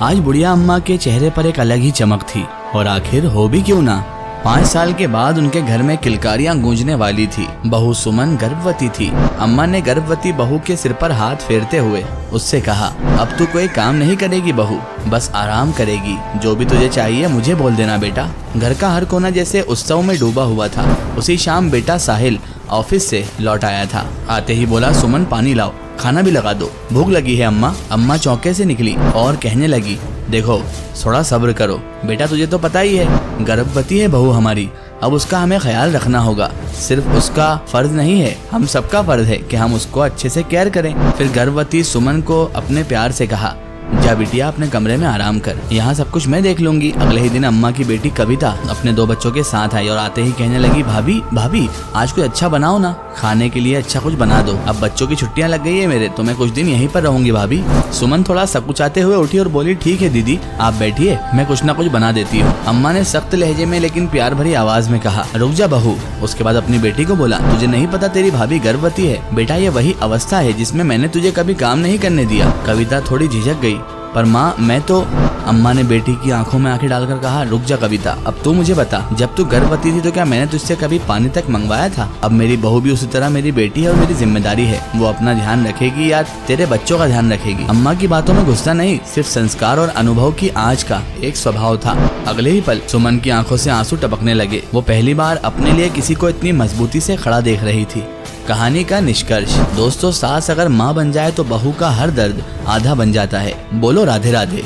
आज बुढ़िया अम्मा के चेहरे पर एक अलग ही चमक थी, और आखिर हो भी क्यों ना। 5 साल के बाद उनके घर में किलकारियां गूंजने वाली थी। बहू सुमन गर्भवती थी। अम्मा ने गर्भवती बहू के सिर पर हाथ फेरते हुए उससे कहा, अब तू कोई काम नहीं करेगी बहू, बस आराम करेगी। जो भी तुझे चाहिए मुझे बोल देना बेटा। घर का हर कोना जैसे उत्सव में डूबा हुआ था। उसी शाम बेटा साहिल ऑफिस से लौट आया था। आते ही बोला, सुमन पानी लाओ, खाना भी लगा दो, भूख लगी है अम्मा। अम्मा चौके से निकली और कहने लगी, देखो थोड़ा सब्र करो बेटा, तुझे तो पता ही है गर्भवती है बहू हमारी, अब उसका हमें ख्याल रखना होगा। सिर्फ उसका फर्ज नहीं है, हम सबका फर्ज है कि हम उसको अच्छे से केयर करें। फिर गर्भवती सुमन को अपने प्यार से कहा, जा बिटिया अपने कमरे में आराम कर, यहाँ सब कुछ मैं देख लूंगी। अगले ही दिन अम्मा की बेटी कविता अपने 2 बच्चों के साथ आई और आते ही कहने लगी, भाभी भाभी आज कुछ अच्छा बनाओ ना, खाने के लिए अच्छा कुछ बना दो। अब बच्चों की छुट्टियां लग गई है मेरे, तो मैं कुछ दिन यहीं पर रहूंगी भाभी। सुमन थोड़ा सकुचाते हुए उठी और बोली, ठीक है दीदी आप बैठिए, मैं कुछ ना कुछ बना देती हूँ। अम्मा ने सख्त लहजे में लेकिन प्यार भरी आवाज में कहा, रुक जा बहू। उसके बाद अपनी बेटी को बोला, तुझे नहीं पता तेरी भाभी गर्भवती है बेटा, ये वही अवस्था है जिसमें मैंने तुझे कभी काम नहीं करने दिया। कविता थोड़ी झिझक गई, पर माँ मैं तो। अम्मा ने बेटी की आंखों में आंखें डालकर कहा, रुक जा कविता, अब तू मुझे बता, जब तू गर्भवती थी तो क्या मैंने तुझसे कभी पानी तक मंगवाया था? अब मेरी बहू भी उसी तरह मेरी बेटी है और मेरी जिम्मेदारी है, वो अपना ध्यान रखेगी या तेरे बच्चों का ध्यान रखेगी। अम्मा की बातों में गुस्सा नहीं, सिर्फ संस्कार और अनुभव की आंच का एक स्वभाव था। अगले ही पल सुमन की आंखों से आंसू टपकने लगे। वो पहली बार अपने लिए किसी को इतनी मजबूती से खड़ा देख रही थी। कहानी का निष्कर्ष, दोस्तों सास अगर माँ बन जाए तो बहू का हर दर्द आधा बन जाता है। बोलो राधे राधे।